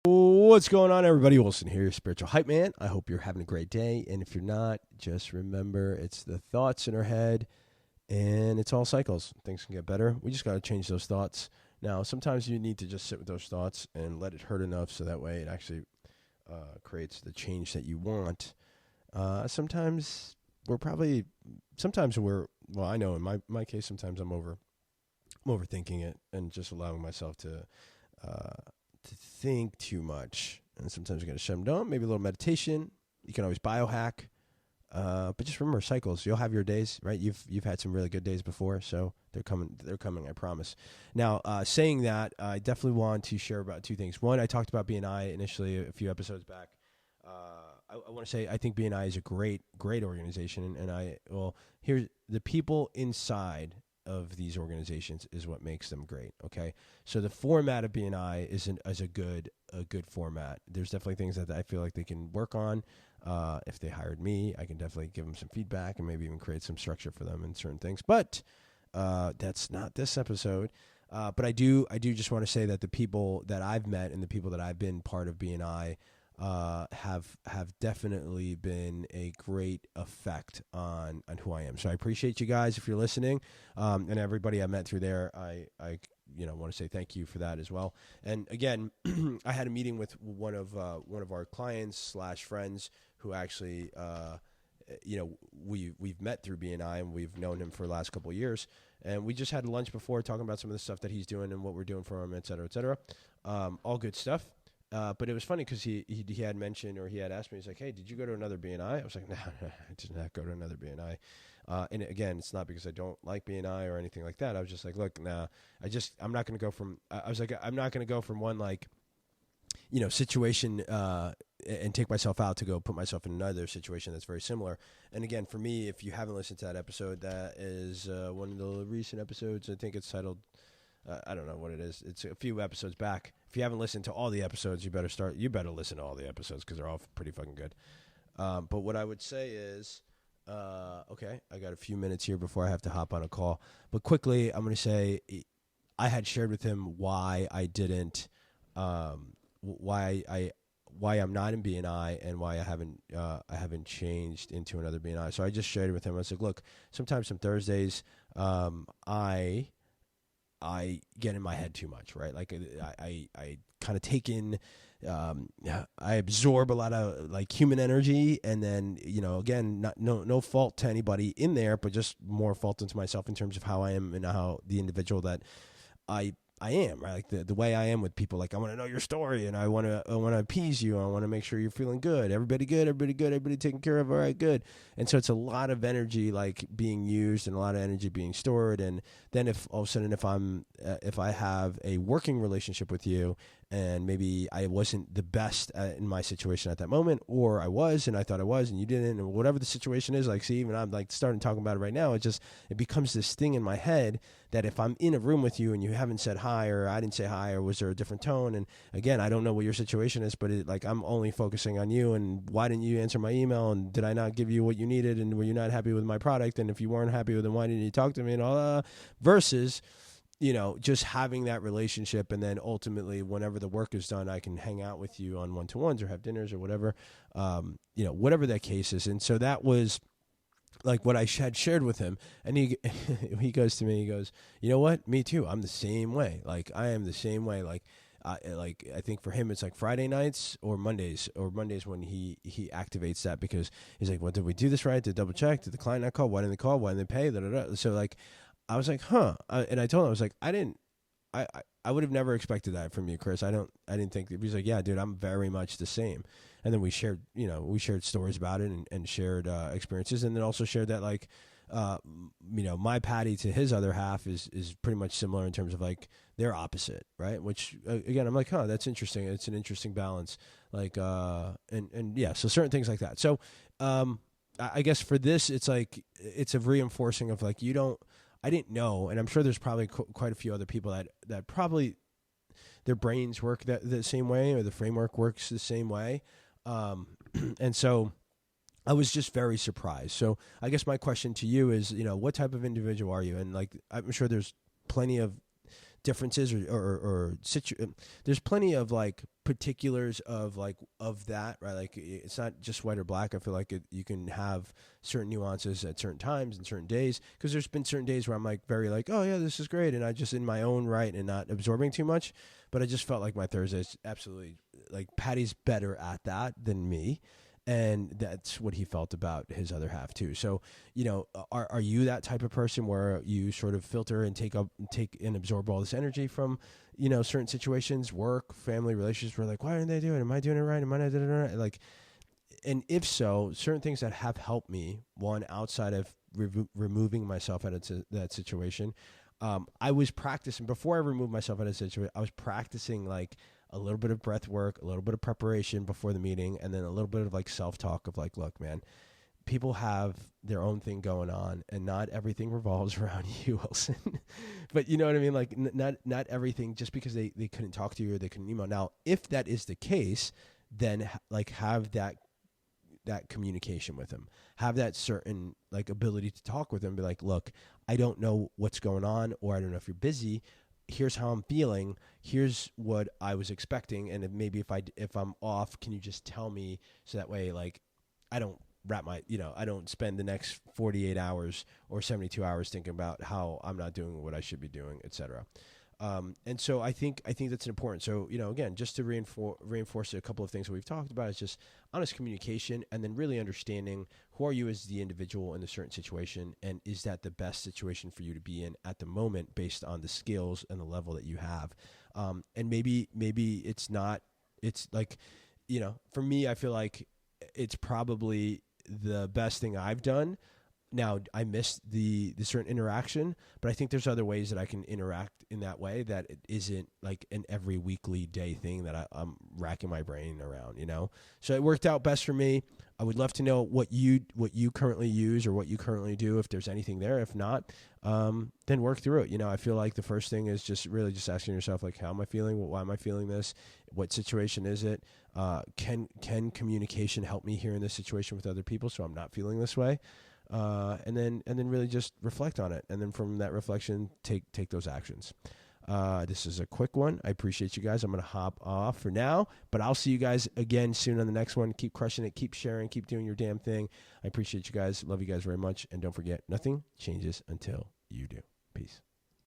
What's going on, everybody? Wilson here, your spiritual hype man. I hope you're having a great day. And if you're not, just remember it's the thoughts in our head and it's all cycles. Things can get better. We just got to change those thoughts. Now, sometimes you need to just sit with those thoughts and let it hurt enough so that way it actually creates the change that you want. Sometimes I know in my case, sometimes I'm overthinking it and just allowing myself to think too much. And sometimes you got to shut them down. Maybe a little meditation. You can always biohack. But just remember cycles. You'll have your days, right? You've had some really good days before, so they're coming, I promise. Now, saying that, I definitely want to share about two things. One, I talked about BNI initially a few episodes back. I want to say I think BNI is a great organization, and here's the people inside of these organizations is what makes them great. Okay, so the format of BNI isn't as a good format. There's definitely things that I feel like they can work on. If they hired me, I can definitely give them some feedback and maybe even create some structure for them in certain things. But that's not this episode. But I do just want to say that the people that I've met and the people that I've been part of BNI have definitely been a great effect on who I am. So I appreciate you guys if you're listening, and everybody I met through there. I want to say thank you for that as well. And again, I had a meeting with one of our clients / friends who actually we've met through BNI and we've known him for the last couple of years. And we just had lunch before talking about some of the stuff that he's doing and what we're doing for him, et cetera, et cetera. All good stuff. But it was funny because he had mentioned, or he had asked me, he's like, hey, did you go to another BNI? I was like, no, I did not go to another BNI. And again, it's not because I don't like BNI or anything like that. I was just like, look, nah, I'm not going to go from, I was like, I'm not going to go from one situation and take myself out to go put myself in another situation that's very similar. And again, for me, if you haven't listened to that episode, that is one of the recent episodes. I think it's titled, I don't know what it is. It's a few episodes back. If you haven't listened to all the episodes, you better listen to all the episodes because they're all pretty fucking good. But what I would say is, okay, I got a few minutes here before I have to hop on a call. But quickly, I'm going to say I had shared with him why I didn't, why I'm not in BNI and why I haven't changed into another BNI. So I just shared it with him. I was like, look, sometimes some Thursdays, I get in my head too much, right? Like I kind of take in, I absorb a lot of like human energy, and then again, no fault to anybody in there, but just more fault into myself in terms of how I am and how the individual that I am, right? Like the way I am with people, like I want to know your story and I want to appease you. I want to make sure you're feeling good. Everybody good, everybody taken care of. All right, good. And so it's a lot of energy like being used and a lot of energy being stored. And then if all of a sudden, if I have a working relationship with you and maybe I wasn't the best in my situation at that moment, or I was and I thought I was and you didn't, and whatever the situation is, like, see, even I'm like starting talking about it right now, it becomes this thing in my head that if I'm in a room with you and you haven't said hi, or I didn't say hi, or was there a different tone? And again, I don't know what your situation is, but I'm only focusing on you and why didn't you answer my email? And did I not give you what you needed? And were you not happy with my product? And if you weren't happy with it, why didn't you talk to me? And all that versus, just having that relationship. And then ultimately, whenever the work is done, I can hang out with you on one-to-ones or have dinners or whatever, whatever that case is. And so that was like what I had shared with him, and he goes to me, he goes, you know what? Me too. I'm the same way. Like I am the same way. Like I think for him it's like Friday nights or Mondays when he activates that, because he's like, well, did we do this right? Did double check? Did the client not call? Why didn't they call? Why didn't they pay? Da, da, da. So like, I was like, huh? And I told him, I was like, I would have never expected that from you, Chris. I didn't think. He's like, yeah, dude, I'm very much the same. And then we shared stories about it and shared experiences, and then also shared that like, my Patty to his other half is pretty much similar in terms of like they're opposite, right? Which again, I'm like, huh, that's interesting. It's an interesting balance, like, and yeah, so certain things like that. So, I guess for this, it's like it's a reinforcing of like I didn't know, and I'm sure there's probably quite a few other people that probably their brains work the same way, or the framework works the same way. And so I was just very surprised. So I guess my question to you is, what type of individual are you? And like, I'm sure there's plenty of differences there's plenty of like particulars of that, right? Like it's not just white or black. I feel like you can have certain nuances at certain times and certain days, because there's been certain days where I'm like very like, oh yeah, this is great, and I just in my own right and not absorbing too much. But I just felt like my Thursdays absolutely, like Patty's better at that than me. And that's what he felt about his other half too. So, are you that type of person where you sort of filter and take and absorb all this energy from, certain situations, work, family, relationships, where like, why aren't they doing it? Am I doing it right? Am I not doing it right? Like, and if so, certain things that have helped me, one, outside of removing myself out of that situation, I was practicing before I removed myself out of the situation. I was practicing like a little bit of breath work, a little bit of preparation before the meeting, and then a little bit of like self-talk of like, look, man, people have their own thing going on, and not everything revolves around you, Wilson. But you know what I mean? Like not everything, just because they couldn't talk to you or they couldn't email. Now, if that is the case, then like have that communication with them, have that certain like ability to talk with them, be like, look, I don't know what's going on, or I don't know if you're busy. Here's how I'm feeling. Here's what I was expecting. And maybe if I'm off, can you just tell me, so that way, like, I don't I don't spend the next 48 hours or 72 hours thinking about how I'm not doing what I should be doing, etc. And so I think that's important. So, again, just to reinforce a couple of things that we've talked about, is just honest communication, and then really understanding who are you as the individual in a certain situation, and is that the best situation for you to be in at the moment based on the skills and the level that you have. And maybe it's not, it's like, for me, I feel like it's probably the best thing I've done. Now, I missed the certain interaction, but I think there's other ways that I can interact in that way that it isn't like an every weekly day thing that I'm racking my brain around, So it worked out best for me. I would love to know what you currently use or what you currently do, if there's anything there. If not, then work through it. I feel like the first thing is just really just asking yourself, like, how am I feeling? Why am I feeling this? What situation is it? Can communication help me here in this situation with other people so I'm not feeling this way? And then really just reflect on it, and then from that reflection, take those actions. This is a quick one. I appreciate you guys. I'm going to hop off for now, but I'll see you guys again soon on the next one. Keep crushing it. Keep sharing. Keep doing your damn thing. I appreciate you guys. Love you guys very much. And don't forget, nothing changes until you do. Peace.